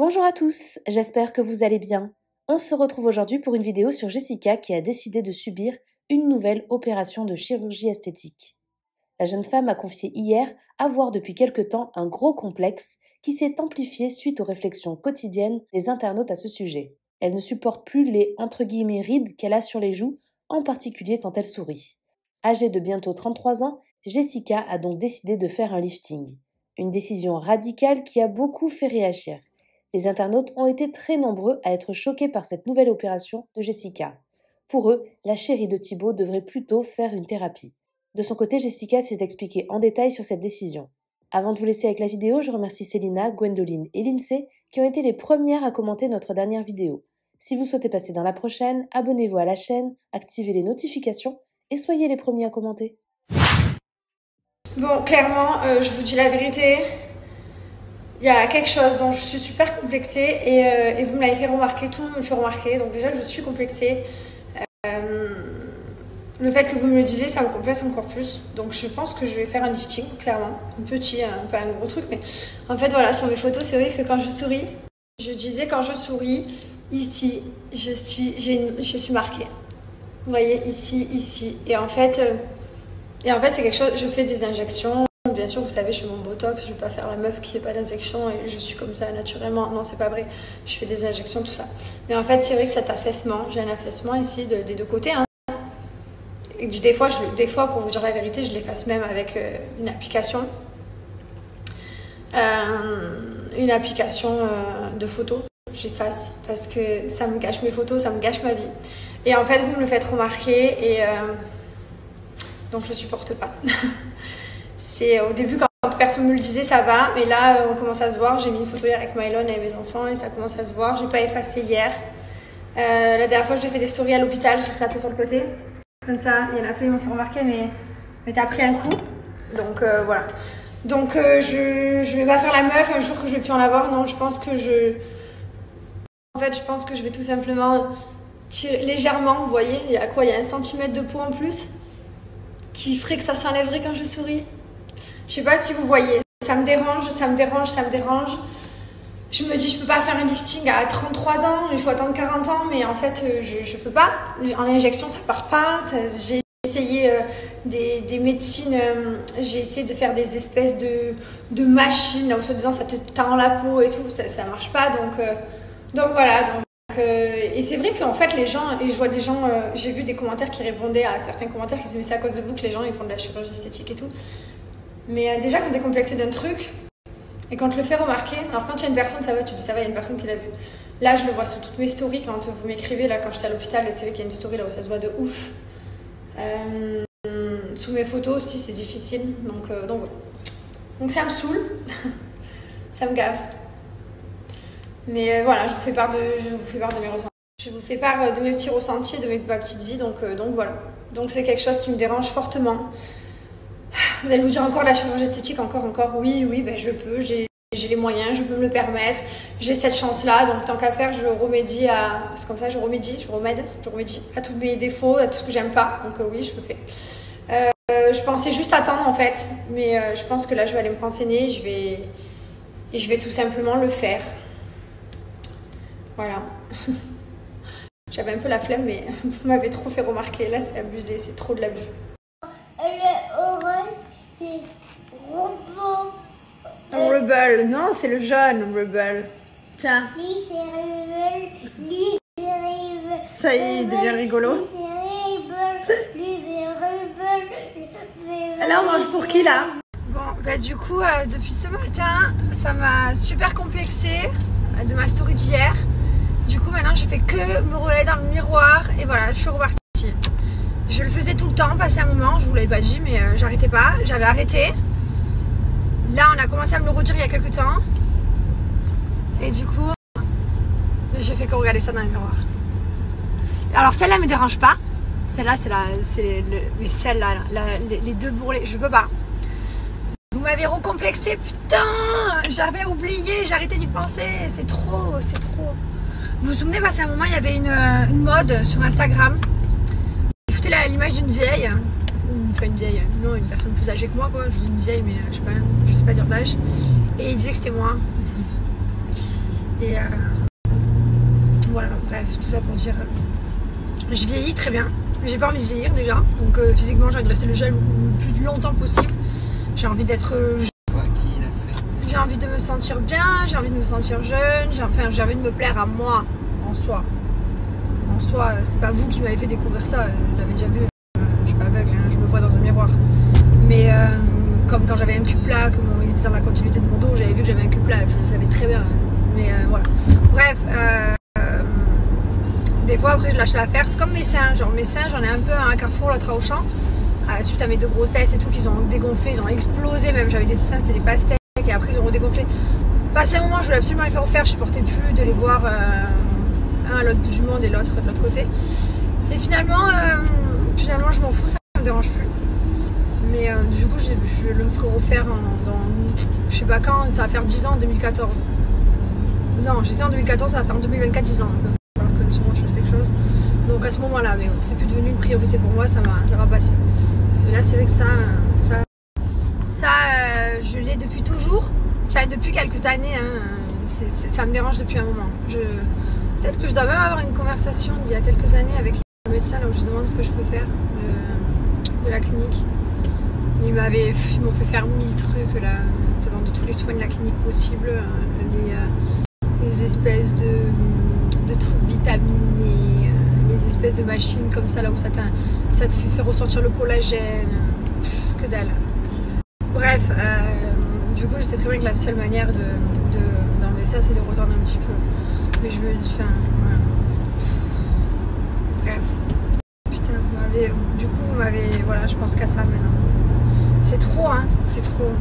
Bonjour à tous, j'espère que vous allez bien. On se retrouve aujourd'hui pour une vidéo sur Jessica qui a décidé de subir une nouvelle opération de chirurgie esthétique. La jeune femme a confié hier avoir depuis quelque temps un gros complexe qui s'est amplifié suite aux réflexions quotidiennes des internautes à ce sujet. Elle ne supporte plus les « rides » qu'elle a sur les joues, en particulier quand elle sourit. Âgée de bientôt 33 ans, Jessica a donc décidé de faire un lifting. Une décision radicale qui a beaucoup fait réagir. Les internautes ont été très nombreux à être choqués par cette nouvelle opération de Jessica. Pour eux, la chérie de Thibaut devrait plutôt faire une thérapie. De son côté, Jessica s'est expliquée en détail sur cette décision. Avant de vous laisser avec la vidéo, je remercie Célina, Gwendoline et Lindsay qui ont été les premières à commenter notre dernière vidéo. Si vous souhaitez passer dans la prochaine, abonnez-vous à la chaîne, activez les notifications et soyez les premiers à commenter. Bon, clairement, je vous dis la vérité, il y a quelque chose dont je suis super complexée et vous me l'avez fait remarquer, tout le monde me le fait remarquer, donc déjà je suis complexée. Le fait que vous me le disiez, ça me complexe encore plus, donc je pense que je vais faire un lifting, clairement, un petit, pas un gros truc, mais en fait voilà, sur mes photos, c'est vrai que quand je souris, je disais quand je souris, ici, je suis marquée. Vous voyez, ici, et en fait c'est quelque chose, je fais des injections. Bien sûr, vous savez, je fais mon botox, je ne vais pas faire la meuf qui fait pas d'injection et je suis comme ça naturellement. Non, c'est pas vrai. Je fais des injections, tout ça. Mais en fait, c'est vrai que cet affaissement, j'ai un affaissement ici des deux côtés. Hein. Et des fois, pour vous dire la vérité, je l'efface même avec une application. De photos. J'efface parce que ça me gâche mes photos, ça me gâche ma vie. Et en fait, vous me le faites remarquer et donc je supporte pas. C'est au début, quand personne me le disait, ça va, mais là, on commence à se voir. J'ai mis une photo hier avec Mylon et mes enfants et ça commence à se voir. J'ai pas effacé hier. La dernière fois, je fais des stories à l'hôpital, je serai sur le côté. Comme ça, il y en a plein qui m'ont fait remarquer, mais t'as pris un coup. Donc voilà. Donc je vais pas faire la meuf un jour que je vais plus en avoir. Non, je pense que je vais tout simplement tirer légèrement. Vous voyez, il y a quoi? Il y a 1 centimètre de peau en plus qui ferait que ça s'enlèverait quand je souris. Je sais pas si vous voyez, ça me dérange. Je me dis, je peux pas faire un lifting à 33 ans, il faut attendre 40 ans, mais en fait, je peux pas. En injection, ça part pas. J'ai essayé des médecines, j'ai essayé de faire des espèces de machines, là où soi-disant ça te tend la peau et tout, ça marche pas. Donc voilà. Et c'est vrai qu'en fait, les gens, et je vois des gens, j'ai vu des commentaires qui répondaient à certains commentaires qui disaient, mais c'est à cause de vous que les gens ils font de la chirurgie esthétique et tout. Mais déjà, quand t'es complexé d'un truc, et quand on te le fait remarquer, alors quand il y a une personne, ça va, tu dis ça va, il y a une personne qui l'a vu. Là, je le vois sur toutes mes stories, quand vous m'écrivez, là, quand j'étais à l'hôpital, c'est vrai qu'il y a une story là où ça se voit de ouf. Sous mes photos aussi, c'est difficile, donc ça me saoule, ça me gave. Mais voilà, je vous fais part de mes ressentis. Je vous fais part de mes petits ressentis, de ma petite vie, donc voilà. Donc c'est quelque chose qui me dérange fortement. Vous allez vous dire encore la chirurgie esthétique, encore, oui, ben je peux, j'ai les moyens, je peux me le permettre, j'ai cette chance-là, donc tant qu'à faire, je remédie à... C'est comme ça, je remédie à tous mes défauts, à tout ce que j'aime pas, donc oui, je le fais. Je pensais juste attendre en fait, mais je pense que là, je vais aller me renseigner, je vais tout simplement le faire. Voilà. J'avais un peu la flemme, mais vous m'avez trop fait remarquer, là, c'est abusé, c'est trop de l'abus. Rebel, non, c'est le jaune, Rebel. Tiens. Ça y est, il devient rigolo. Alors, on mange pour qui, là? Bon, bah du coup, depuis ce matin, ça m'a super complexée de ma story d'hier. Du coup, maintenant, je fais que me regarder dans le miroir et voilà, je suis repartie. Je le faisais tout le temps, passé un moment, je vous l'avais pas dit, mais j'arrêtais pas, j'avais arrêté. Là, on a commencé à me le redire il y a quelques temps. Et du coup, j'ai fait que regarder ça dans le miroir. Alors, celle-là me dérange pas. Celle-là, mais celle-là, les deux bourrelets, je peux pas. Vous m'avez recomplexé, putain, j'avais oublié, j'ai arrêté d'y penser. C'est trop. Vous vous souvenez, passé un moment, il y avait une mode sur Instagram. Foutez l'image d'une vieille. Enfin une vieille, non, une personne plus âgée que moi quoi, je dis une vieille mais je sais pas dire l'âge, et il disait que c'était moi. Et voilà, bref, tout ça pour dire, je vieillis très bien, mais j'ai pas envie de vieillir déjà. Donc physiquement, j'ai envie de rester le jeune le plus longtemps possible. J'ai envie d'être j'ai envie de me sentir bien, j'ai envie de me sentir jeune, j'ai envie de me plaire à moi, en soi. En soi, c'est pas vous qui m'avez fait découvrir ça, je l'avais déjà vu, je suis pas aveugle, hein, je me vois dans un miroir. Mais comme quand j'avais un cul plat, il était dans la continuité de mon dos, j'avais vu que j'avais un cul plat, je le savais très bien. Mais voilà. Bref, des fois après je lâche l'affaire, c'est comme mes seins, genre mes seins, j'en ai un peu à un carrefour, l'autre à Auchan. Suite à mes 2 grossesses et tout, qu'ils ont dégonflé, ils ont explosé même, j'avais des seins, c'était des pastèques. Et après ils ont redégonflé. Passé un moment, je voulais absolument les faire refaire, je supportais plus de les voir un à l'autre bout du monde et l'autre de l'autre côté. Et finalement je m'en fous, ça me dérange plus. Mais du coup je le ferai refaire dans je sais pas quand, ça va faire 10 ans en 2014. Non, j'ai fait en 2014, ça va faire en 2024 10 ans. Donc il va falloir que sûrement je fasse quelque chose. Donc à ce moment là, mais bon, c'est plus devenu une priorité pour moi, ça va passer. Et là c'est vrai que ça je l'ai depuis toujours, enfin depuis quelques années, hein, ça me dérange depuis un moment. Peut-être que je dois même avoir une conversation d'il y a quelques années avec le médecin là où je demande ce que je peux faire de la clinique. Ils m'ont fait faire 1000 trucs là, devant de tous les soins de la clinique possibles, les espèces de trucs vitaminés, les espèces de machines comme ça là où ça te fait ressortir le collagène, que dalle. Bref, du coup je sais très bien que la seule manière d'enlever ça c'est de retourner un petit peu. Mais je me dis, enfin, voilà. Bref. Putain, voilà, je pense qu'à ça maintenant. C'est trop, hein, c'est trop.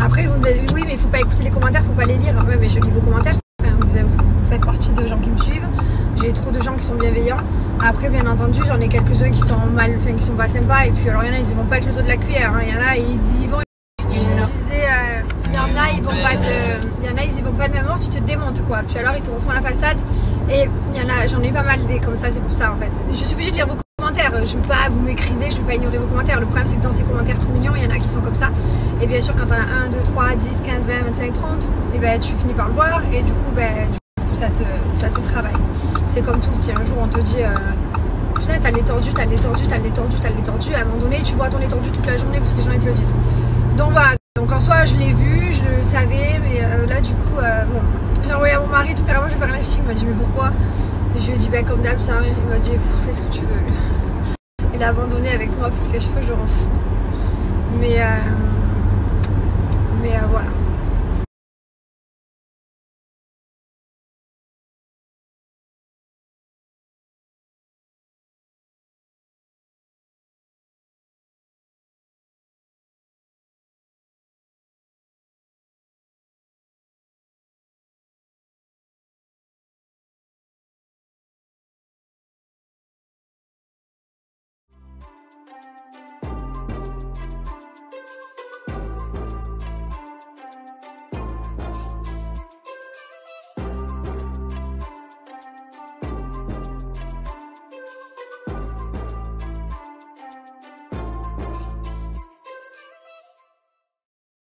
Après vous me dites, oui mais il faut pas écouter les commentaires, faut pas les lire. Ouais mais je lis vos commentaires, enfin, vous faites partie de gens qui me suivent. J'ai trop de gens qui sont bienveillants. Après bien entendu j'en ai quelques-uns qui sont qui sont pas sympas. Et puis alors il y en a ils y vont pas avec le dos de la cuillère, hein. Il y en a ils vont. Je disais, il y en a ils y vont pas de même ordre, tu te démontes quoi. Puis alors ils te refont la façade. Et il y en a, j'en ai pas mal comme ça, c'est pour ça en fait. Je suis obligée de lire vos commentaires, je veux pas, vous m'écrivez, je veux pas ignorer vos commentaires. Le problème c'est que dans ces commentaires trop mignons, il y en a qui sont comme ça. Et bien sûr quand t'en as 1, 2, 3, 10, 15, 20, 25, 30, et ben tu finis par le voir et du coup ça te travaille. C'est comme tout, si un jour on te dit putain t'as l'étendue, à un moment donné tu vois ton étendue toute la journée parce que les gens ils te le disent. Donc voilà, donc en soi je l'ai vu, je le savais, mais là du coup bon, j'ai envoyé à mon mari tout carrément, je vais faire un lifting, il m'a dit mais pourquoi? Et je lui ai dit comme d'hab ça, il m'a dit fais ce que tu veux. Il a abandonné avec moi parce qu'à chaque fois je le rends fou. Mais voilà.